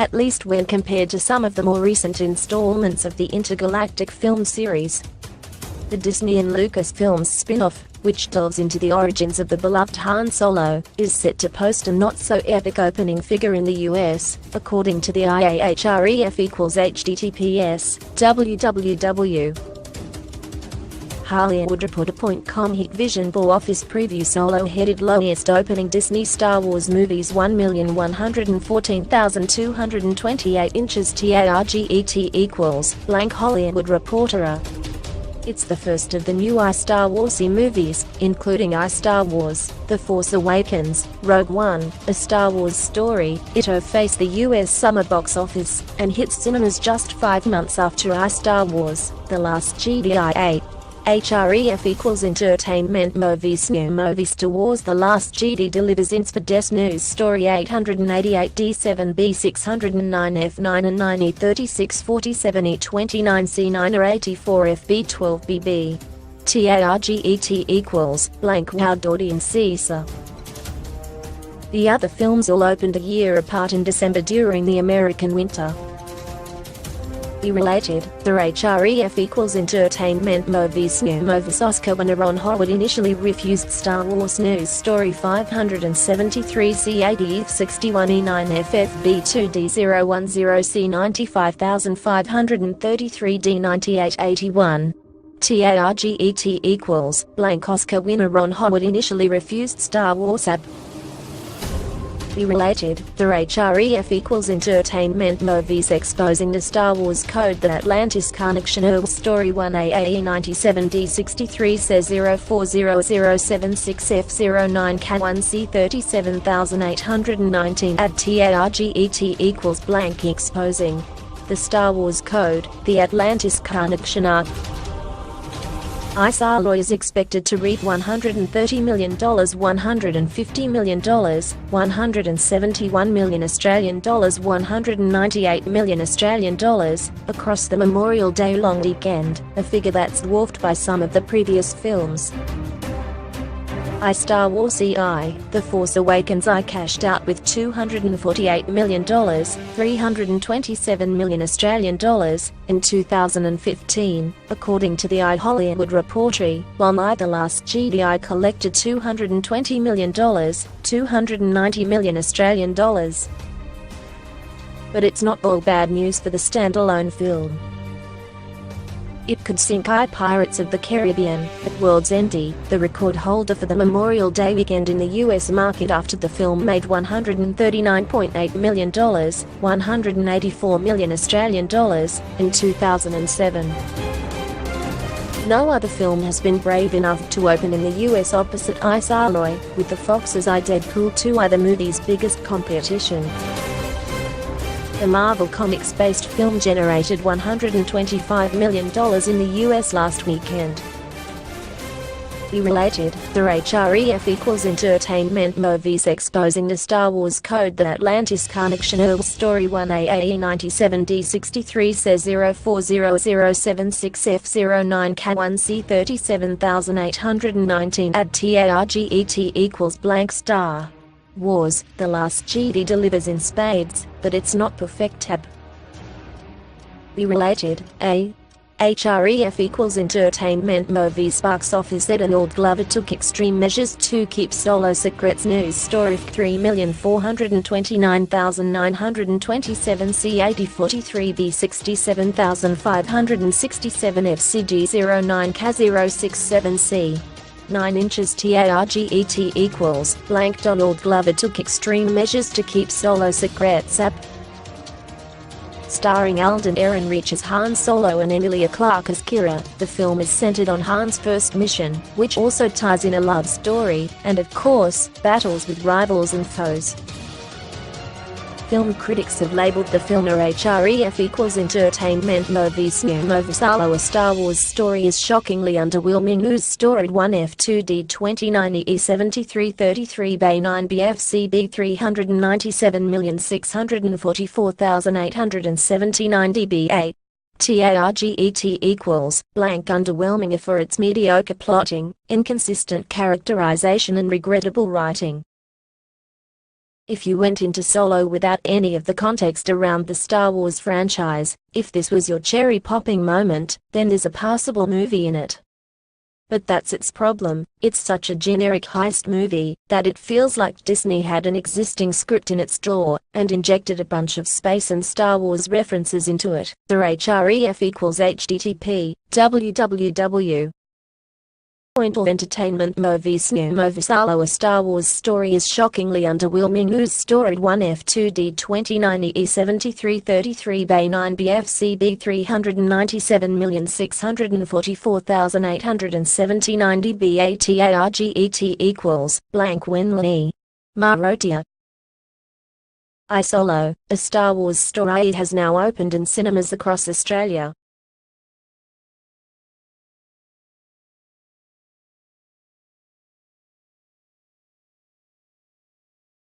at least when compared to some of the more recent installments of the intergalactic film series. The Disney and Lucasfilms spin-off, which delves into the origins of the beloved Han Solo, is set to post a not-so-epic opening figure in the US, according to the IAHREF=HTTPS, www. HollywoodReporter.com Hikvision Ball Office Preview Solo-headed lowest opening Disney Star Wars movies 1,114,228 inches TARGET blank Hollywood Reporter. It's the first of the new Star Warsy movies, including Star Wars: The Force Awakens, Rogue One, A Star Wars Story. It'll face the US summer box office and hit cinemas just 5 months after Star Wars: The Last Jedi. HREF=Entertainment Movies New Movie Star Wars The Last Jedi delivers Inspires News Story 888 D7B 609 F9 and 9 E36 47 E29 C9 or 84 FB 12 BB. TARGET blank wowed audiences. The other films all opened a year apart in December during the American winter. Related, the HREF=Entertainment Movies New Movies Oscar winner Ron Howard initially refused Star Wars News Story 573 C80 F61 E9 FFB 2D010 C95533 D9881. TARGET blank Oscar winner Ron Howard initially refused Star Wars AB. Related, the HREF=Entertainment Movies exposing the Star Wars code The Atlantis Connection Story 1AAE 97D63 says 040076F09 K1C 37819 at TARGET blank exposing the Star Wars code, The Atlantis Connection Star is expected to reap $130 million, $150 million, $171 million Australian dollars, $198 million Australian dollars across the Memorial Day long weekend, a figure that's dwarfed by some of the previous films. Star Wars The Force Awakens cashed out with $248 million, $327 million Australian dollars in 2015, according to the Hollywood Reporter, while The Last Jedi collected $220 million, $290 million Australian dollars. But it's not all bad news for the standalone film. It could sink Pirates of the Caribbean at World's End, the record holder for the Memorial Day weekend in the US market after the film made $139.8 million, $184 million Australian dollars in 2007. No other film has been brave enough to open in the US opposite Star Wars, with the Fox's Deadpool 2 the movie's biggest competition. The Marvel Comics-based film generated $125 million in the US last weekend. Related, the HREF=Entertainment Movies exposing the Star Wars code The Atlantis Connection Story 1AAE 97D63 says 040076F09 K1C 37819 at TARGET blank Star Wars: The Last Jedi delivers in spades, but it's not perfect. Related, HREF=Entertainment Movies box office Donald Glover took extreme measures to keep Solo Secrets News Story 3,429,927 C80 43 B 67,567 FCG 09 K067 C 9 inches TARGET blank Donald Glover took extreme measures to keep Solo Secrets up. Starring Alden Ehrenreich as Han Solo and Emilia Clarke as Kira, the film is centered on Han's first mission, which also ties in a love story, and of course, battles with rivals and foes. Film critics have labeled the film HREF=Entertainment Movies New Movie Solo. A Star Wars Story is shockingly underwhelming. News Story 1F2D 29 E73 33 Bay 9 BFCB 397,644,879 dB8. TARGET blank underwhelming for its mediocre plotting, inconsistent characterization and regrettable writing. If you went into Solo without any of the context around the Star Wars franchise, if this was your cherry-popping moment, then there's a passable movie in it. But that's its problem. It's such a generic heist movie that it feels like Disney had an existing script in its drawer and injected a bunch of space and Star Wars references into it. The href equals http www. Entertainment movies new movie Solo. A Star Wars story is shockingly underwhelming. News story 1F2D 29E7333 Bay 9 BFCB 397,644,879 DBATARGET equals blank Winley. Marotia. I Solo, a Star Wars story has now opened in cinemas across Australia.